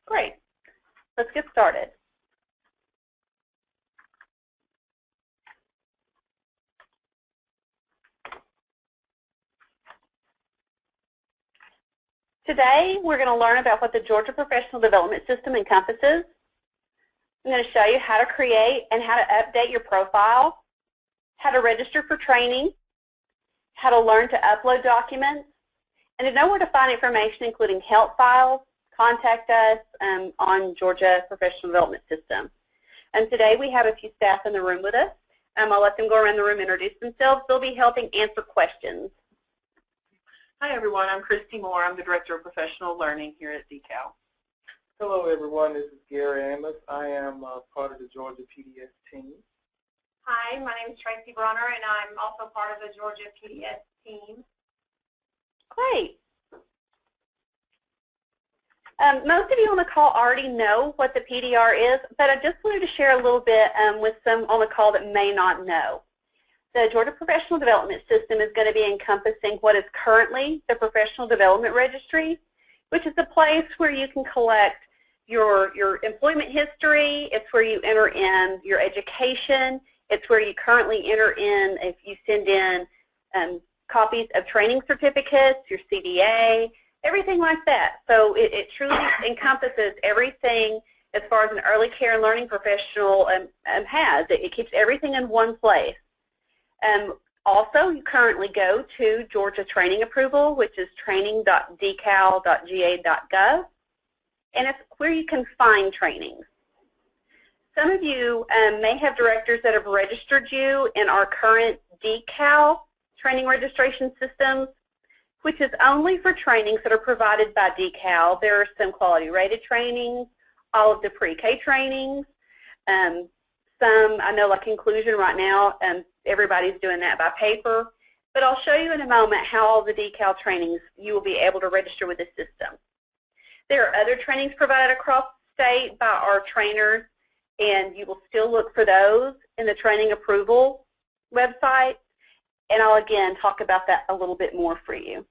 Great. Let's get started. Today, we're going to learn about what the Georgia Professional Development System encompasses. I'm going to show you how to create and how to update your profile, how to register for training, how to learn to upload documents, and to know where to find information including help files. Contact us on Georgia Professional Development System. And today we have a few staff in the room with us. I'll let them go around the room and introduce themselves. They'll be helping answer questions. Hi everyone, I'm Christy Moore. I'm the Director of Professional Learning here at DeKalb. Hello everyone, this is Gary Amos. I am part of the Georgia PDS team. Hi, my name is Tracy Brunner and I'm also part of the Georgia PDS team. Great. Most of you on the call already know what the PDR is, but I just wanted to share a little bit with some on the call that may not know. The Georgia Professional Development System is going to be encompassing what is currently the Professional Development Registry, which is a place where you can collect your employment history. It's where you enter in your education. It's where you currently enter in, if you send in copies of training certificates, your CDA, everything like that. So it truly encompasses everything as far as an early care and learning professional has. It keeps everything in one place. Also, you currently go to Georgia Training Approval, which is training.decal.ga.gov, and it's where you can find trainings. Some of you may have directors that have registered you in our current DeKalb training registration systems, which is only for trainings that are provided by DeKalb. There are some quality rated trainings, all of the pre-K trainings, some I know like inclusion right now, everybody's doing that by paper, but I'll show you in a moment how all the DeKalb trainings you will be able to register with the system. There are other trainings provided across the state by our trainers, and you will still look for those in the training approval website, and I'll again talk about that a little bit more for you.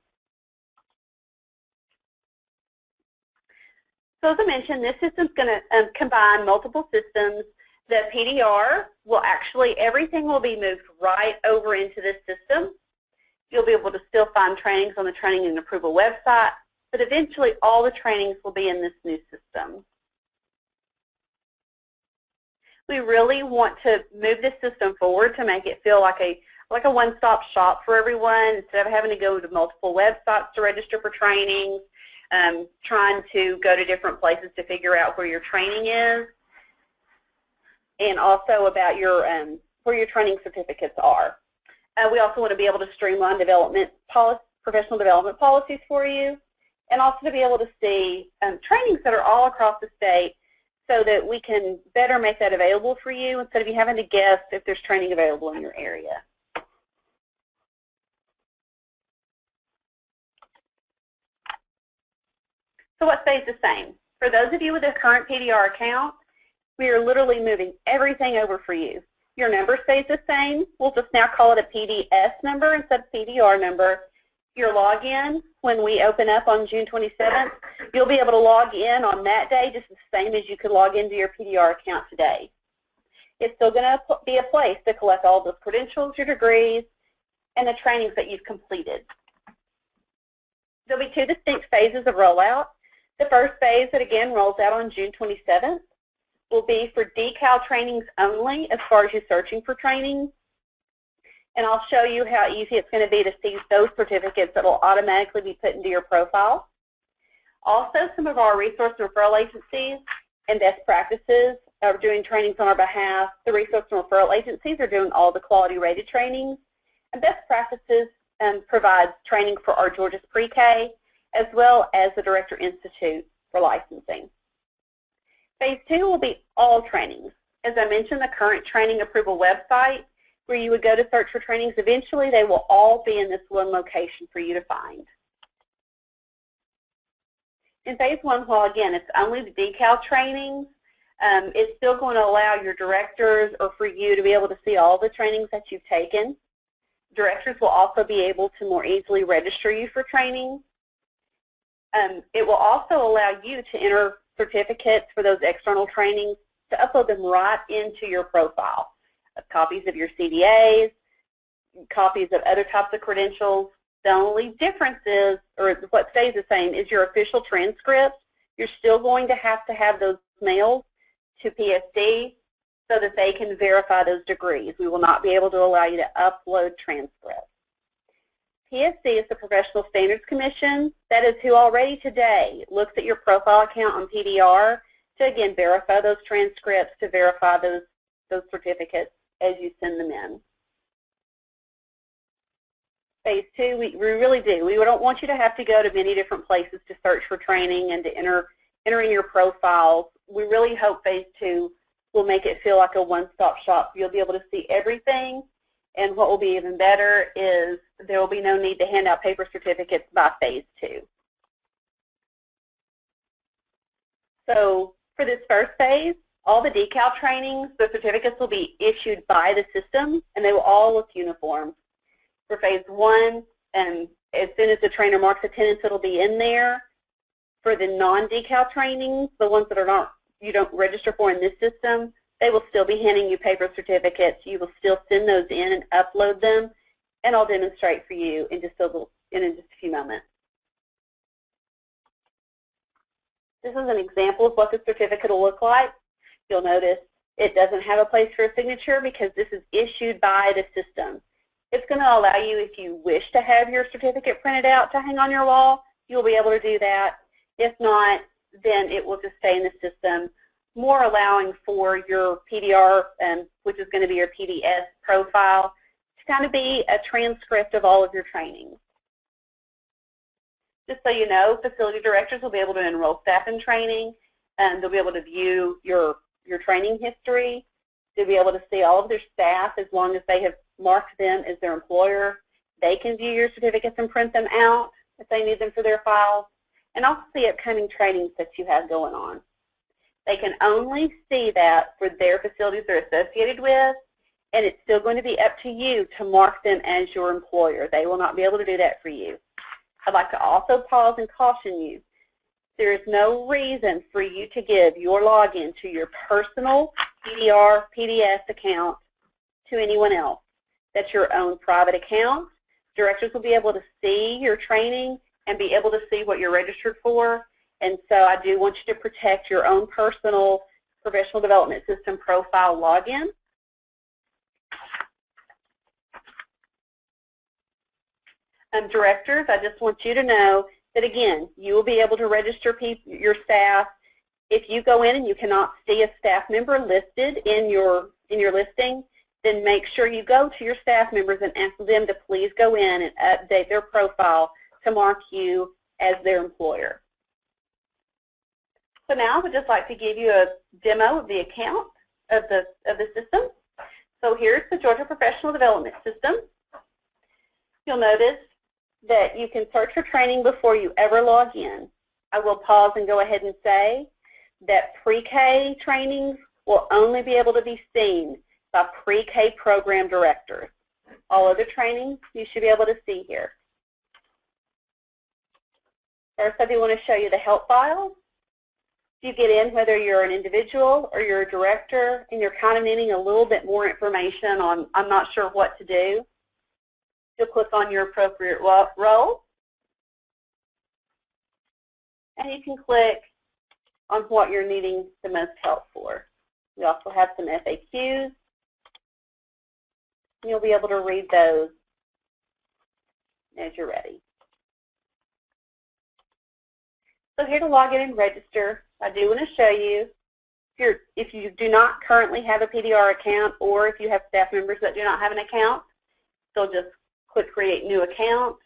So as I mentioned, this system is going to combine multiple systems. The PDR will actually, everything will be moved right over into this system. You'll be able to still find trainings on the training and approval website, but eventually all the trainings will be in this new system. We really want to move this system forward to make it feel like a one-stop shop for everyone instead of having to go to multiple websites to register for trainings, trying to go to different places to figure out where your training is, and also about your where your training certificates are. We also want to be able to streamline professional development policies for you, and also to be able to see trainings that are all across the state so that we can better make that available for you instead of you having to guess if there's training available in your area. So what stays the same? For those of you with a current PDR account, we are literally moving everything over for you. Your number stays the same. We'll just now call it a PDS number instead of PDR number. Your login, when we open up on June 27th, you'll be able to log in on that day just the same as you could log into your PDR account today. It's still going to be a place to collect all those credentials, your degrees, and the trainings that you've completed. There'll be two distinct phases of rollout. The first phase that again rolls out on June 27th will be for DeKalb trainings only as far as you searching for training. And I'll show you how easy it's going to be to see those certificates that will automatically be put into your profile. Also, some of our resource and referral agencies and best practices are doing trainings on our behalf. The resource and referral agencies are doing all the quality rated trainings. And best practices provides training for our Georgia's pre-K as well as the Director Institute for licensing. Phase 2 will be all trainings. As I mentioned, the current training approval website where you would go to search for trainings, eventually they will all be in this one location for you to find. In Phase 1, while again it's only the DeKalb trainings, it's still going to allow your directors or for you to be able to see all the trainings that you've taken. Directors will also be able to more easily register you for training. It will also allow you to enter certificates for those external trainings to upload them right into your profile. Copies of your CDAs, copies of other types of credentials. The only difference is, or what stays the same, is your official transcripts. You're still going to have those mailed to PSD so that they can verify those degrees. We will not be able to allow you to upload transcripts. PSC is the Professional Standards Commission. That is who already today looks at your profile account on PDR to, again, verify those transcripts, to verify those certificates as you send them in. Phase 2, we really do. We don't want you to have to go to many different places to search for training and to enter in your profiles. We really hope Phase 2 will make it feel like a one-stop shop. You'll be able to see everything, and what will be even better is there will be no need to hand out paper certificates by Phase 2. So for this first phase, all the decal trainings, the certificates will be issued by the system, and they will all look uniform. For Phase 1, and as soon as the trainer marks attendance, it'll be in there. For the non-decal trainings, the ones that are not, you don't register for in this system, they will still be handing you paper certificates. You will still send those in and upload them, and I'll demonstrate for you in just a few moments. This is an example of what the certificate will look like. You'll notice it doesn't have a place for a signature because this is issued by the system. It's going to allow you, if you wish to have your certificate printed out to hang on your wall, you'll be able to do that. If not, then it will just stay in the system, more allowing for your PDR, which is going to be your PDS profile, to kind of be a transcript of all of your trainings. Just so you know, facility directors will be able to enroll staff in training, and they'll be able to view your training history. They'll be able to see all of their staff as long as they have marked them as their employer. They can view your certificates and print them out if they need them for their files, and also see upcoming trainings that you have going on. They can only see that for their facilities they're associated with, and it's still going to be up to you to mark them as your employer. They will not be able to do that for you. I'd like to also pause and caution you. There is no reason for you to give your login to your personal PDR, PDS account to anyone else. That's your own private account. Directors will be able to see your training and be able to see what you're registered for. And so I do want you to protect your own personal professional development system profile login. Directors, I just want you to know that, again, you will be able to register your staff. If you go in and you cannot see a staff member listed in your listing, then make sure you go to your staff members and ask them to please go in and update their profile to mark you as their employer. So now I would just like to give you a demo of the account of the system. So here's the Georgia Professional Development System. You'll notice that you can search for training before you ever log in. I will pause and go ahead and say that pre-K trainings will only be able to be seen by pre-K program directors. All other trainings you should be able to see here. First, I do want to show you the help files. You get in whether you're an individual or you're a director and you're kind of needing a little bit more information on I'm not sure what to do. You'll click on your appropriate role, and you can click on what you're needing the most help for. We also have some FAQs, and you'll be able to read those as you're ready. So here to log in and register, I do want to show you, if you do not currently have a PDR account, or if you have staff members that do not have an account, they'll just click Create New Account.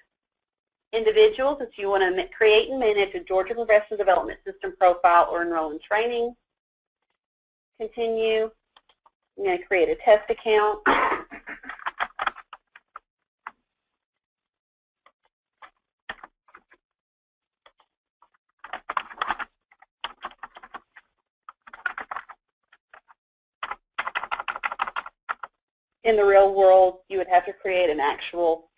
Individuals, if you want to create and manage a Georgia Professional Development System profile or enroll in training. Continue. I'm going to create a test account. In the real world, you would have to create an actual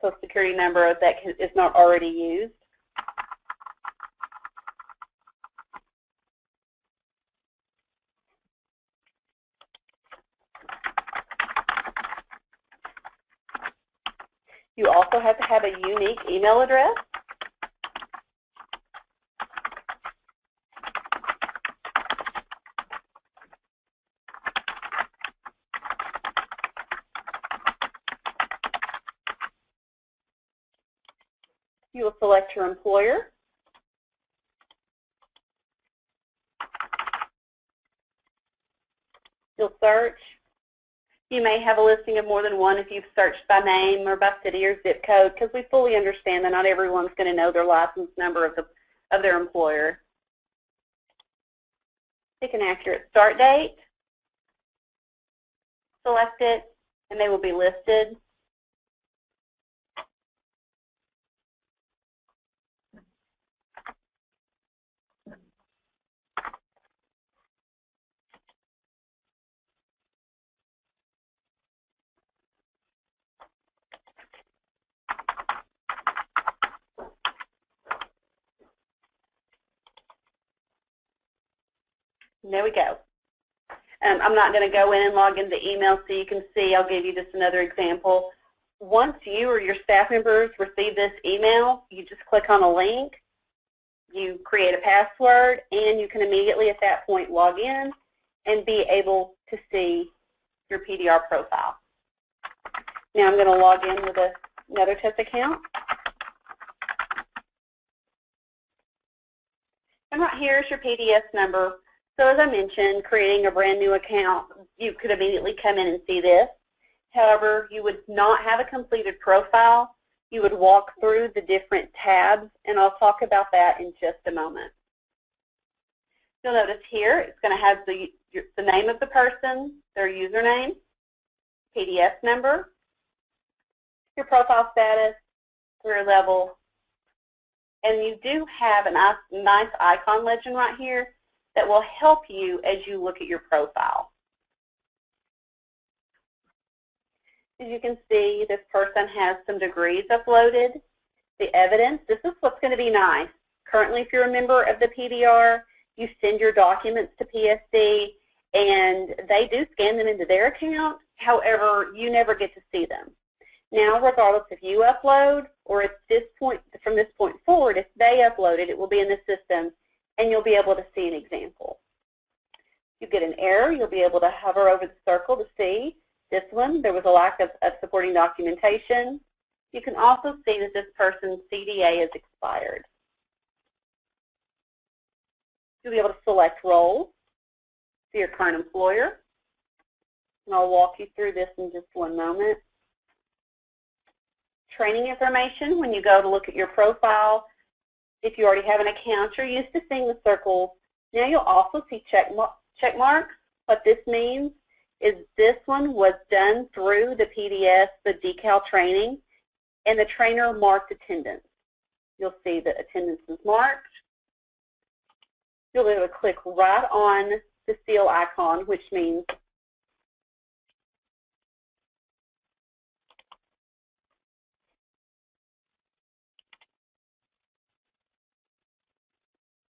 Social Security number that is not already used. You also have to have a unique email address. You will select your employer. You'll search. You may have a listing of more than one if you've searched by name or by city or zip code, because we fully understand that not everyone's going to know their license number of their employer. Pick an accurate start date, select it, and they will be listed. And there we go. I'm not going to go in and log into email so you can see. I'll give you just another example. Once you or your staff members receive this email, you just click on a link, you create a password, and you can immediately at that point log in and be able to see your PDR profile. Now I'm going to log in with another test account. And right here is your PDS number. So as I mentioned, creating a brand new account, you could immediately come in and see this. However, you would not have a completed profile. You would walk through the different tabs, and I'll talk about that in just a moment. You'll notice here it's going to have the name of the person, their username, PDS number, your profile status, career level, and you do have a nice icon legend right here that will help you as you look at your profile. As you can see, this person has some degrees uploaded. The evidence, this is what's going to be nice. Currently, if you're a member of the PDR, you send your documents to PSD, and they do scan them into their account. However, you never get to see them. Now, regardless if you upload or at this point, from this point forward, if they upload it, it will be in the system, and you'll be able to see an example. If you get an error, you'll be able to hover over the circle to see this one. There was a lack of supporting documentation. You can also see that this person's CDA is expired. You'll be able to select roles, see your current employer, and I'll walk you through this in just one moment. Training information, when you go to look at your profile, if you already have an account, you're used to seeing the circles. Now you'll also see check marks. What this means is this one was done through the PDS, the decal training, and the trainer marked attendance. You'll see that attendance is marked. You'll be able to click right on the seal icon, which means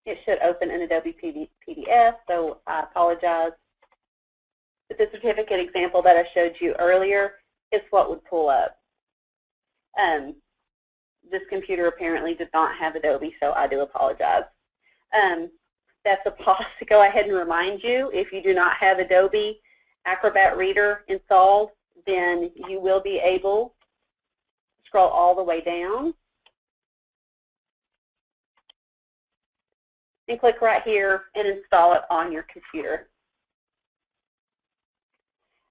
it should open in Adobe PDS, so I apologize. But the certificate example that I showed you earlier is what would pull up. This computer apparently did not have Adobe, so I do apologize. That's a pause to go ahead and remind you, if you do not have Adobe Acrobat Reader installed, then you will be able to scroll all the way down and click right here and install it on your computer.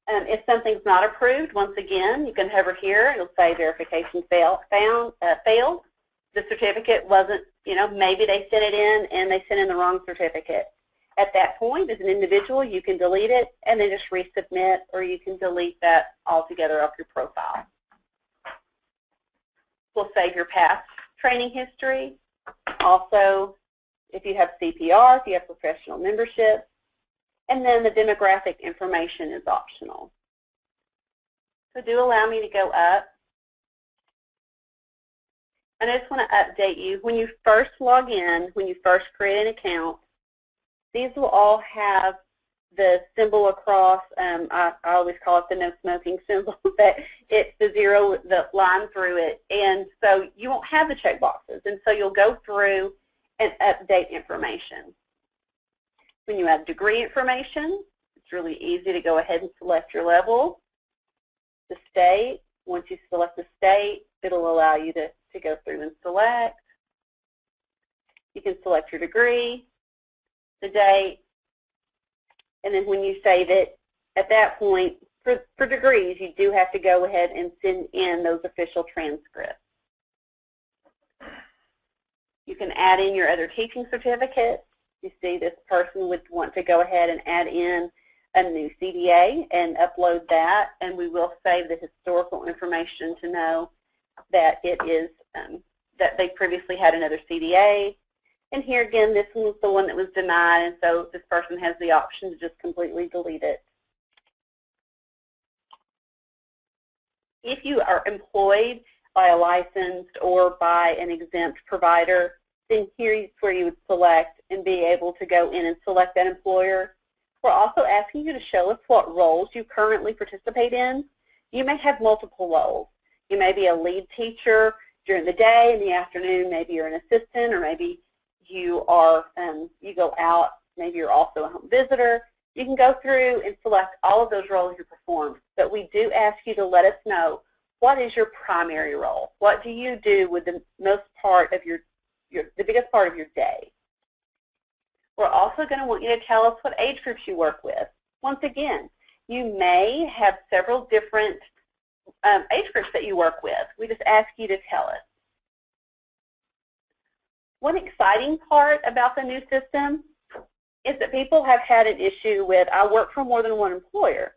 If something's not approved, once again, you can hover here. It'll say verification failed. The certificate wasn't, maybe they sent it in and they sent in the wrong certificate. At that point, as an individual, you can delete it and then just resubmit, or you can delete that altogether off your profile. We'll save your past training history. Also, if you have CPR, if you have professional membership, and then the demographic information is optional. So do allow me to go up. And I just want to update you. When you first log in, when you first create an account, these will all have the symbol across, I always call it the no smoking symbol, but it's the zero, the line through it. And so you won't have the check boxes. And so you'll go through and update information. When you have degree information, it's really easy to go ahead and select your level, the state. Once you select the state, it'll allow you to go through and select. You can select your degree, the date, and then when you save it, at that point, for degrees, you do have to go ahead and send in those official transcripts. You can add in your other teaching certificates. You see this person would want to go ahead and add in a new CDA and upload that, and we will save the historical information to know that it is that they previously had another CDA. And here again, this one was the one that was denied, and so this person has the option to just completely delete it. If you are employed by a licensed or by an exempt provider, then here's where you would select and be able to go in and select that employer. We're also asking you to show us what roles you currently participate in. You may have multiple roles. You may be a lead teacher during the day, in the afternoon maybe you're an assistant, or maybe you are you go out, maybe you're also a home visitor. You can go through and select all of those roles you perform, but we do ask you to let us know what is your primary role. What do you do with the most part of the biggest part of your day? We're also going to want you to tell us what age groups you work with. Once again, you may have several different age groups that you work with. We just ask you to tell us. One exciting part about the new system is that people have had an issue with, I work for more than one employer.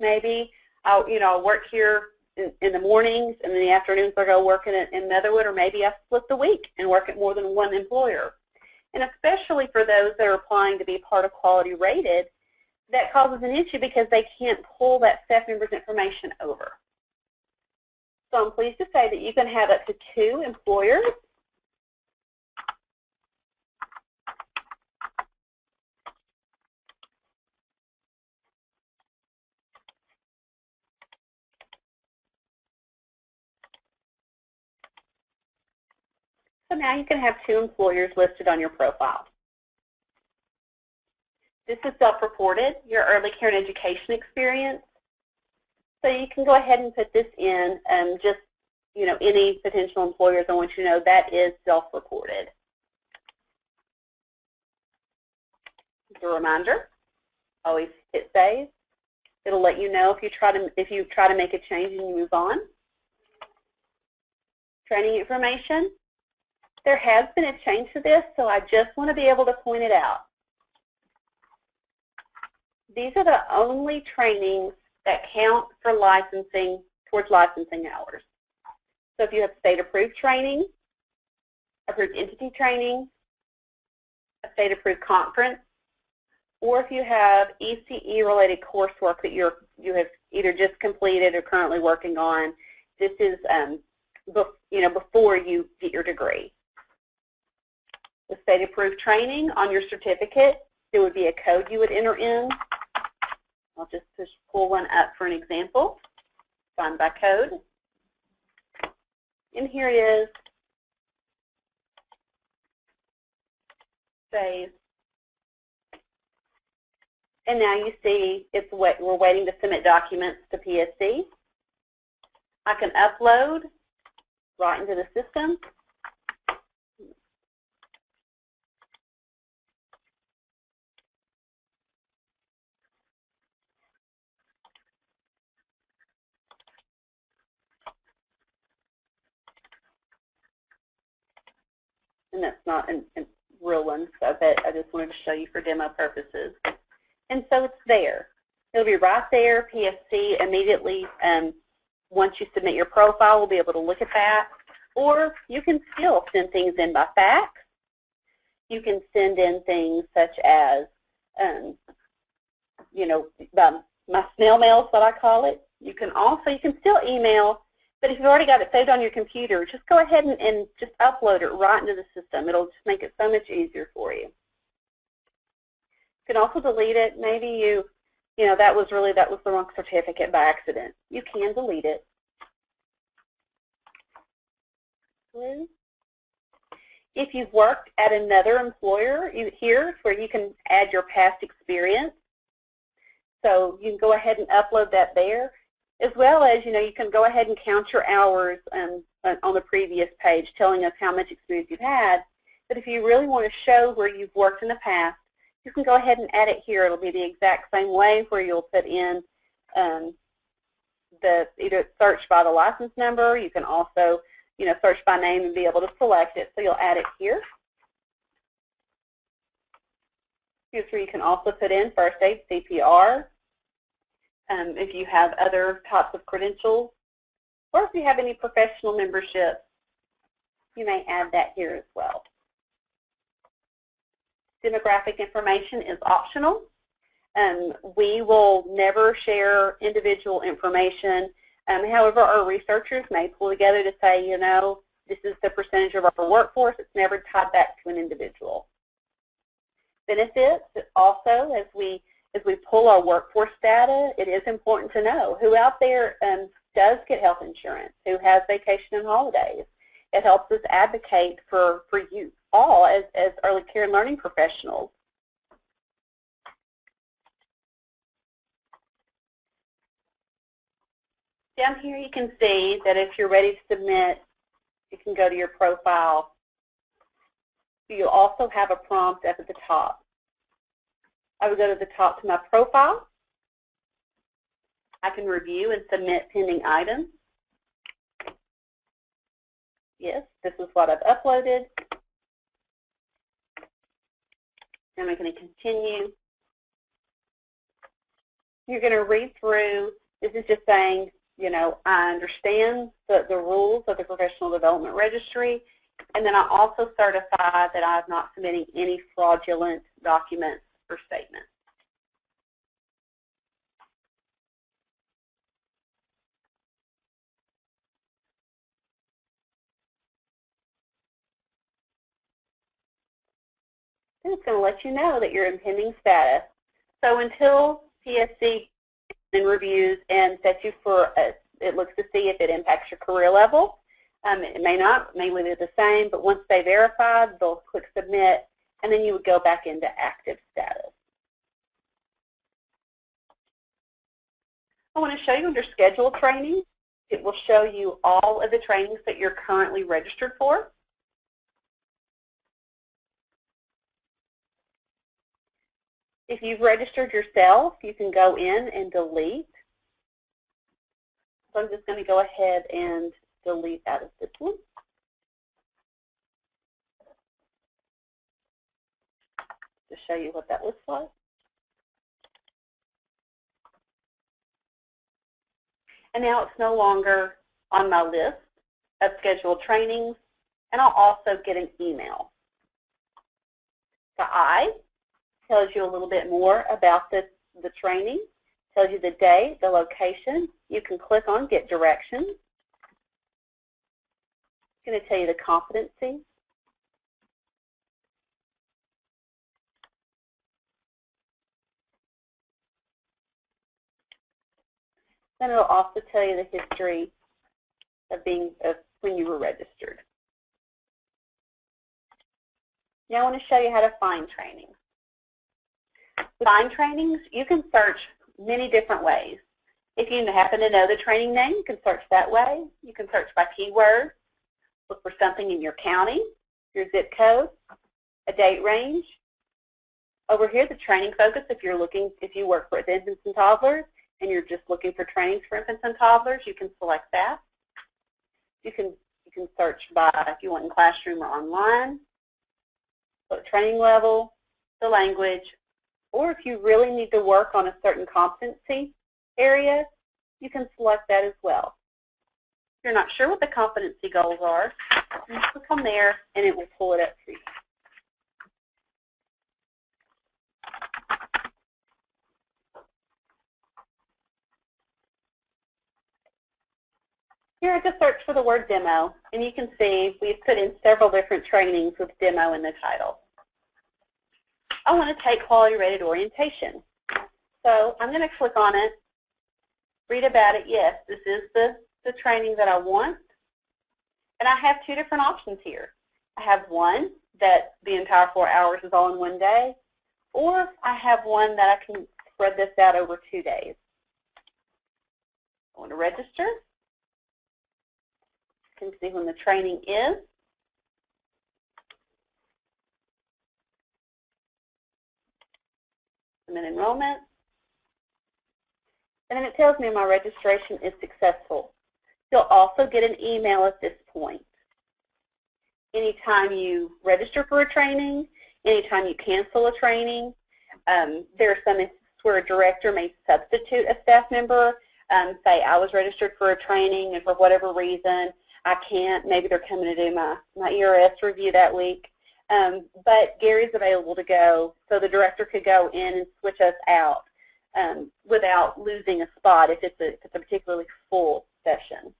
Maybe I'll work here in the mornings, and in the afternoons I go work in Netherwood, or maybe I split the week and work at more than one employer. And especially for those that are applying to be part of quality rated, that causes an issue because they can't pull that staff member's information over. So I'm pleased to say that you can have up to 2 employers. So now you can have 2 employers listed on your profile. This is self-reported, your early care and education experience. So you can go ahead and put this in, just, any potential employers, I want you to know that is self-reported. As a reminder, always hit save. It'll let you know if you try to make a change and you move on. Training information. There has been a change to this, so I just want to be able to point it out. These are the only trainings that count for licensing towards licensing hours. So if you have state-approved training, approved entity training, a state-approved conference, or if you have ECE-related coursework that you have either just completed or currently working on, this is before you get your degree. The state-approved training on your certificate, there would be a code you would enter in. I'll just pull one up for an example. Find by code. And here it is. Save. And now you see we're waiting to submit documents to PSC. I can upload right into the system. And that's not a real one, so I just wanted to show you for demo purposes. And so it's there. It'll be right there. PSC immediately, once you submit your profile, we'll be able to look at that. Or you can still send things in by fax. You can send in things such as, my snail mail is what I call it. You can still email. But if you've already got it saved on your computer, just go ahead and just upload it right into the system. It'll just make it so much easier for you. You can also delete it. Maybe you know, that was the wrong certificate by accident. You can delete it. If you've worked at another employer, here's where you can add your past experience. So you can go ahead and upload that there, as well as, you know, you can go ahead and count your hours on the previous page, telling us how much experience you've had. But if you really want to show where you've worked in the past, you can go ahead and add it here. It'll be the exact same way, where you'll put in either search by the license number. You can also, you know, search by name and be able to select it. So you'll add it here. Here's where you can also put in first aid, CPR, if you have other types of credentials, or if you have any professional membership, you may add that here as well. Demographic information is optional. We will never share individual information. However, our researchers may pull together to say, you know, this is the percentage of our workforce. It's never tied back to an individual. Benefits, also, as we pull our workforce data, it is important to know who out there does get health insurance, who has vacation and holidays. It helps us advocate for you all as early care and learning professionals. Down here you can see that if you're ready to submit, you can go to your profile. You'll also have a prompt up at the top. I would go to the top to my profile. I can review and submit pending items. Yes, this is what I've uploaded. And I'm going to continue. You're going to read through. This is just saying, you know, I understand the rules of the Professional Development Registry, and then I also certify that I'm not submitting any fraudulent documents or statements. And it's going to let you know that you're in pending status. So until PSC then reviews and sets you for it looks to see if it impacts your career level. It may not, may leave it the same, but once they verify, they'll click submit, and then you would go back into active status. I want to show you under scheduled training. It will show you all of the trainings that you're currently registered for. If you've registered yourself, you can go in and delete. So I'm just going to go ahead and delete out of this one. To show you what that looks like. And now it's no longer on my list of scheduled trainings, and I'll also get an email. The I tells you a little bit more about the training, tells you the date, the location. You can click on Get Directions. It's going to tell you the competency. Then it'll also tell you the history of when you were registered. Now I want to show you how to find trainings. With find trainings, you can search many different ways. If you happen to know the training name, you can search that way. You can search by keyword, look for something in your county, your zip code, a date range. Over here, the training focus, if you work for infants and toddlers and you're just looking for trainings for infants and toddlers, you can select that. You can search by if you want in classroom or online, the training level, the language, or if you really need to work on a certain competency area, you can select that as well. If you're not sure what the competency goals are, you click on there and it will pull it up for you. Here I just search for the word demo, and you can see we've put in several different trainings with demo in the title. I want to take quality rated orientation. So I'm going to click on it, read about it. Yes, this is the training that I want. And I have two different options here. I have one that the entire 4 hours is all in one day, or I have one that I can spread this out over 2 days. I want to register. You can see when the training is. Submit enrollment. And then it tells me my registration is successful. You'll also get an email at this point. Anytime you register for a training, anytime you cancel a training, there are some instances where a director may substitute a staff member. Say I was registered for a training and for whatever reason I can't, maybe they're coming to do my ERS review that week. But Gary's available to go, so the director could go in and switch us out without losing a spot if it's a particularly full session.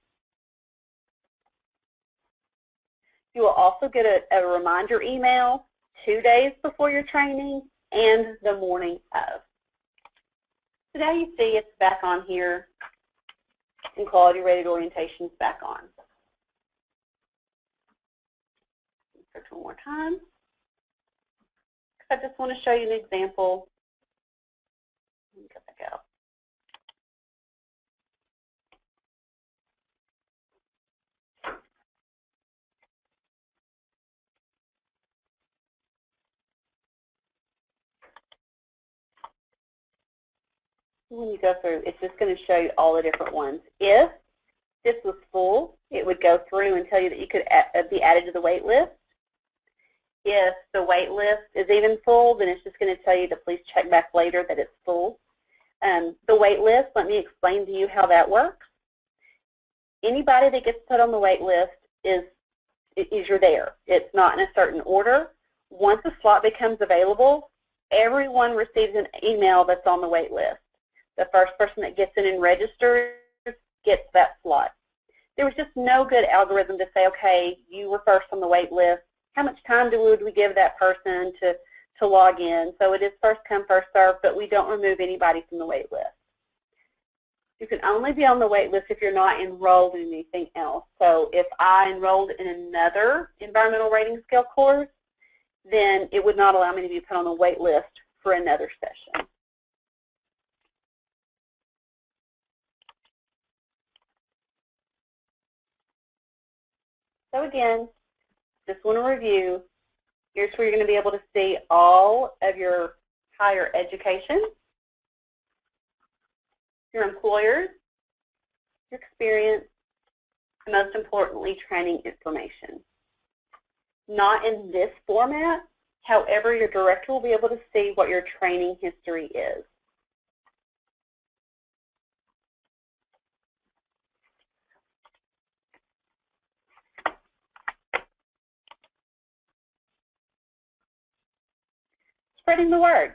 You will also get a reminder email 2 days before your training and the morning of. So now you see it's back on here and quality rated orientation is back on. Search one more time. I just want to show you an example. Let me go back out. When you go through, it's just going to show you all the different ones. If this was full, it would go through and tell you that you could be added to the wait list. If the wait list is even full, then it's just going to tell you to please check back later that it's full. The wait list, let me explain to you how that works. Anybody that gets put on the wait list is you're there. It's not in a certain order. Once a slot becomes available, everyone receives an email that's on the wait list. The first person that gets in and registers gets that slot. There was just no good algorithm to say, okay, you were first on the wait list. How much time would we give that person to log in? So it is first come, first served, but we don't remove anybody from the wait list. You can only be on the wait list if you're not enrolled in anything else. So if I enrolled in another environmental rating scale course, then it would not allow me to be put on the wait list for another session. So again, just want to review. Here's where you're going to be able to see all of your higher education, your employers, your experience, and most importantly, training information. Not in this format, however, your director will be able to see what your training history is. Spreading the word.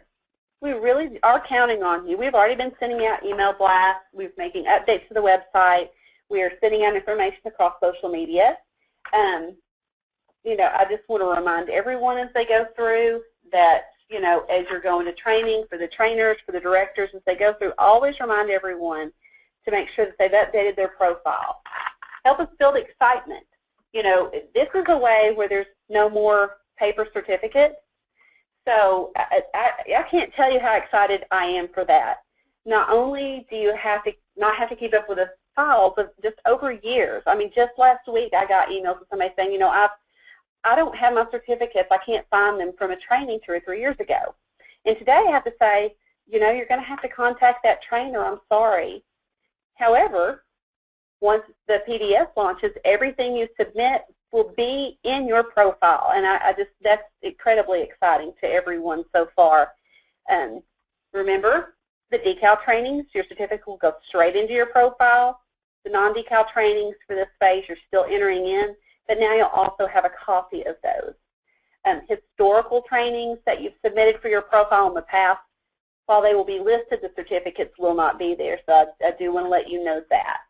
We really are counting on you. We've already been sending out email blasts. We're making updates to the website. We are sending out information across social media. You know, I just want to remind everyone as they go through that, you know, as you're going to training, for the trainers, for the directors, as they go through, always remind everyone to make sure that they've updated their profile. Help us build excitement. You know, this is a way where there's no more paper certificates. So I can't tell you how excited I am for that. Not only do you not have to keep up with the files, but just over years. I mean, just last week I got emails from somebody saying, you know, I don't have my certificates. I can't find them from a training 2 or 3 years ago. And today I have to say, you know, you're going to have to contact that trainer. I'm sorry. However, once the PDS launches, everything you submit will be in your profile, and that's incredibly exciting to everyone so far. Remember, the decal trainings, your certificate will go straight into your profile. The non-decal trainings for this phase, you're still entering in, but now you'll also have a copy of those. Historical trainings that you've submitted for your profile in the past, while they will be listed, the certificates will not be there, so I do want to let you know that.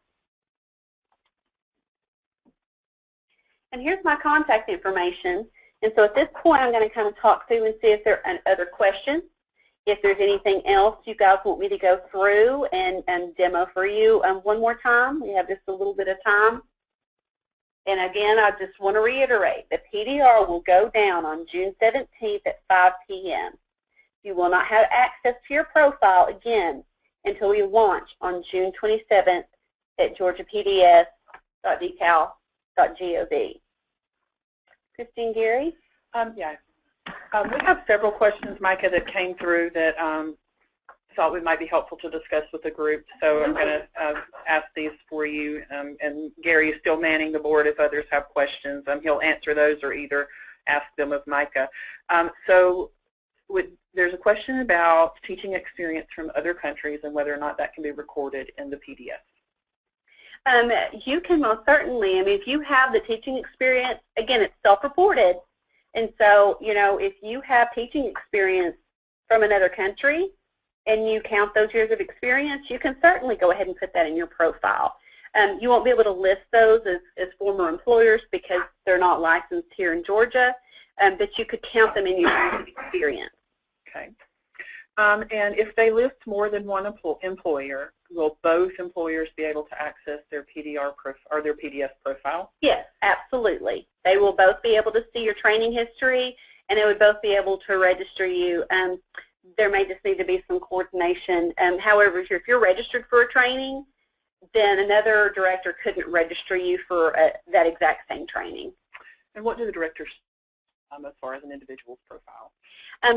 And here's my contact information. And so at this point, I'm going to kind of talk through and see if there are other questions. If there's anything else you guys want me to go through and demo for you one more time. We have just a little bit of time. And again, I just want to reiterate, the PDR will go down on June 17th at 5 p.m. You will not have access to your profile again until we launch on June 27th at georgiapds.decal.gov. Christine, Gary? Yeah. We have several questions, Micah, that came through that thought we might be helpful to discuss with the group. So I'm going to ask these for you. And Gary is still manning the board if others have questions. He'll answer those or either ask them of Micah. There's a question about teaching experience from other countries and whether or not that can be recorded in the PDS. You can most certainly. I mean, if you have the teaching experience, again, it's self-reported. And so, you know, if you have teaching experience from another country and you count those years of experience, you can certainly go ahead and put that in your profile. You won't be able to list those as former employers because they're not licensed here in Georgia, but you could count them in your years of experience. Okay. And if they list more than one employer, will both employers be able to access their PDR or their PDS profile? Yes, absolutely. They will both be able to see your training history, and they would both be able to register you. There may just need to be some coordination. However, if you're registered for a training, then another director couldn't register you for that exact same training. And what do the directors as far as an individual's profile?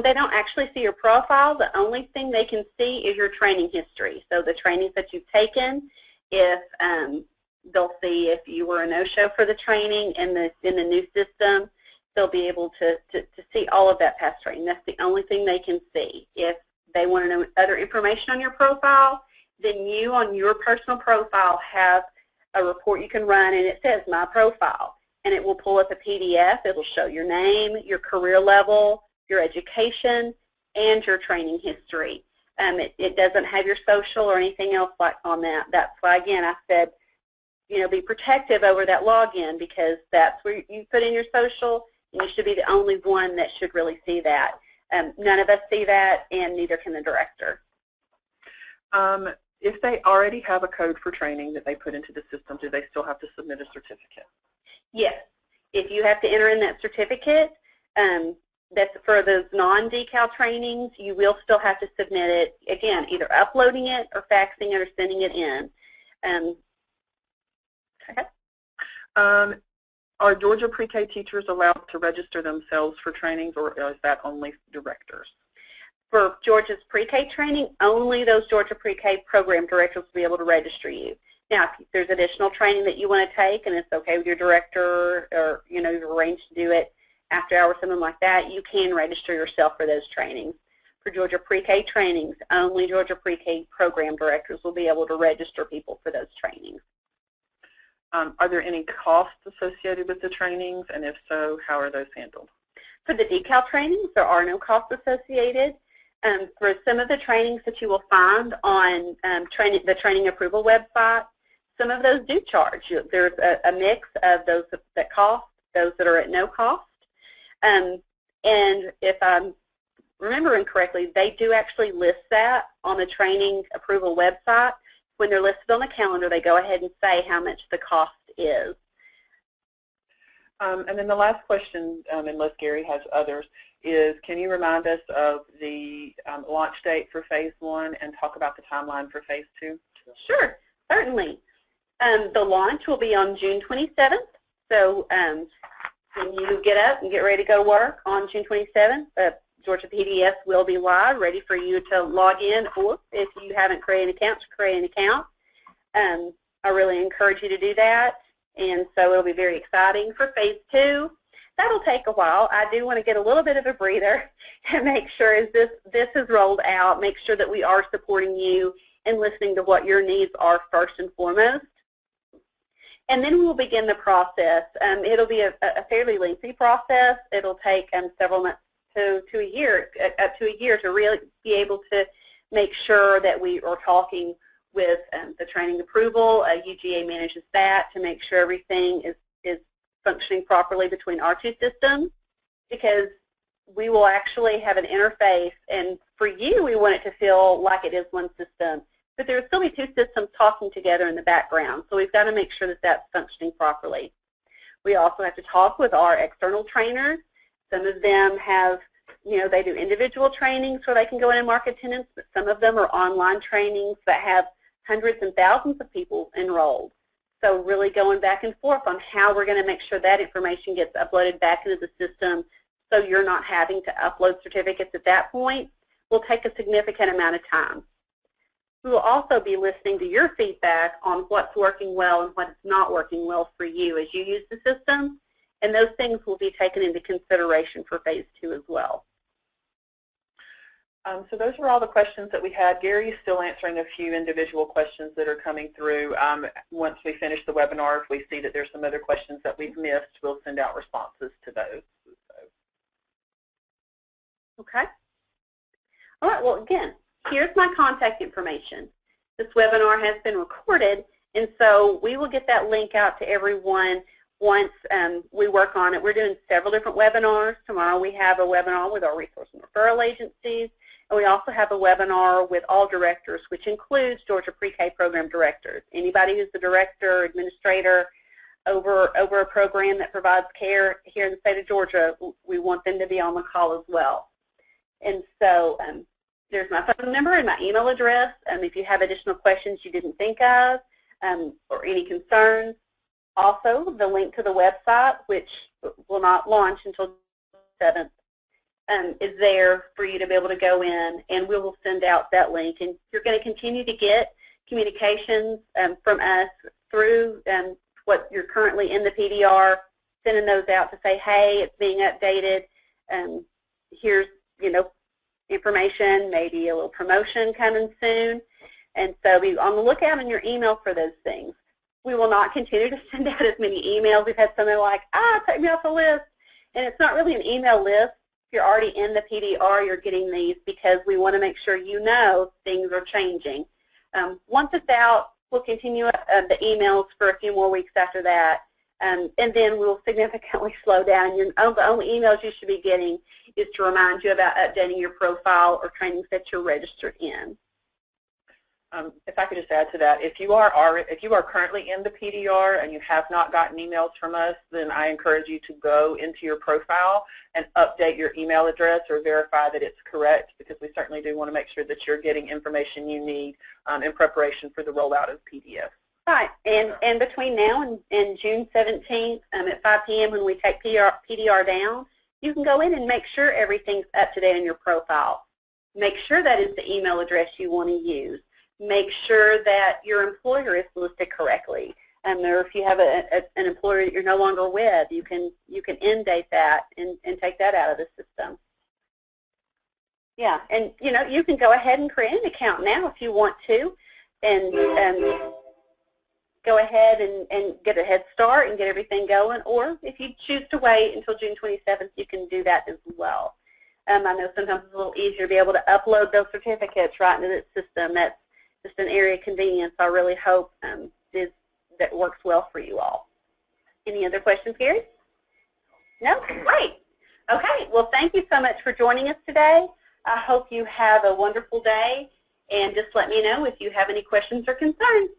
They don't actually see your profile. The only thing they can see is your training history. So the trainings that you've taken, if they'll see if you were a no-show for the training in the new system, they'll be able to see all of that past training. That's the only thing they can see. If they want to know other information on your profile, then you on your personal profile have a report you can run, and it says My Profile. And it will pull up a PDF. It will show your name, your career level, your education, and your training history. It doesn't have your social or anything else like on that. That's why, again, I said, you know, be protective over that login because that's where you put in your social, and you should be the only one that should really see that. None of us see that, and neither can the director. If they already have a code for training that they put into the system, do they still have to submit a certificate? Yes. If you have to enter in that certificate, that's for those non-decal trainings, you will still have to submit it, again, either uploading it or faxing it or sending it in. Okay. Are Georgia pre-K teachers allowed to register themselves for trainings, or is that only directors? For Georgia's pre-K training, only those Georgia pre-K program directors will be able to register you. Now, if there's additional training that you want to take and it's okay with your director or, you know, you've arranged to do it after hours, something like that, you can register yourself for those trainings. For Georgia pre-K trainings, only Georgia pre-K program directors will be able to register people for those trainings. Are there any costs associated with the trainings, and if so, how are those handled? For the decal trainings, there are no costs associated. For some of the trainings that you will find on the training approval website, some of those do charge. There's a mix of those that cost, those that are at no cost. And if I'm remembering correctly, they do actually list that on the training approval website. When they're listed on the calendar, they go ahead and say how much the cost is. And then the last question, unless Gary has others, is can you remind us of the launch date for Phase 1 and talk about the timeline for Phase 2? Sure, certainly. The launch will be on June 27th. So when you get up and get ready to go to work on June 27th, Georgia PDS will be live, ready for you to log in, or if you haven't created an account, to create an account. I really encourage you to do that, and so it'll be very exciting. For Phase 2, that'll take a while. I do want to get a little bit of a breather and make sure as this is rolled out, make sure that we are supporting you and listening to what your needs are first and foremost. And then we'll begin the process. It'll be a fairly lengthy process. It'll take several months to a year, up to a year, to really be able to make sure that we are talking with the training approval. UGA manages that to make sure everything is functioning properly between our two systems. because we will actually have an interface, and for you, we want it to feel like it is one system, but there will still be two systems talking together in the background, so we've got to make sure that that's functioning properly. We also have to talk with our external trainers. Some of them have, they do individual trainings where they can go in and mark attendance, but some of them are online trainings that have hundreds and thousands of people enrolled. So really going back and forth on how we're going to make sure that information gets uploaded back into the system so you're not having to upload certificates at that point will take a significant amount of time. We will also be listening to your feedback on what's working well and what's not working well for you as you use the system, and those things will be taken into consideration for Phase 2 as well. So those were all the questions that we had. Gary's still answering a few individual questions that are coming through. Once we finish the webinar, if we see that there's some other questions that we've missed, we'll send out responses to those. Okay. All right, well, again, here's my contact information. This webinar has been recorded, and so we will get that link out to everyone once we work on it. We're doing several different webinars. Tomorrow we have a webinar with our resource and referral agencies, and we also have a webinar with all directors, which includes Georgia Pre-K program directors. Anybody who's the director or administrator over a program that provides care here in the state of Georgia, we want them to be on the call as well. And so there's my phone number and my email address. If you have additional questions you didn't think of or any concerns. Also, the link to the website, which will not launch until the 7th, is there for you to be able to go in, and we will send out that link. And you're going to continue to get communications from us through what you're currently in the PDR, sending those out to say, hey, it's being updated. Here's, information, maybe a little promotion coming soon. And so be on the lookout in your email for those things. We will not continue to send out as many emails. We've had some that are like, take me off the list. And it's not really an email list. If you're already in the PDR, you're getting these because we want to make sure you know things are changing. Once it's out, we'll continue the emails for a few more weeks after that. And then we'll significantly slow down. The only emails you should be getting is to remind you about updating your profile or trainings that you're registered in. If I could just add to that, if you are currently in the PDR and you have not gotten emails from us, then I encourage you to go into your profile and update your email address or verify that it's correct, because we certainly do want to make sure that you're getting information you need in preparation for the rollout of PDS. Right, and between now and June 17th at 5 p.m. when we take PDR down, you can go in and make sure everything's up to date in your profile. Make sure that is the email address you want to use. Make sure that your employer is listed correctly. Or if you have an employer that you're no longer with, you can end date that and take that out of the system. Yeah, and you can go ahead and create an account now if you want to, and go ahead and get a head start and get everything going. Or if you choose to wait until June 27th, you can do that as well. I know sometimes it's a little easier to be able to upload those certificates right into the system. That's just an area of convenience. I really hope that works well for you all. Any other questions, Gary? No? Great. Okay. Well, thank you so much for joining us today. I hope you have a wonderful day, and just let me know if you have any questions or concerns.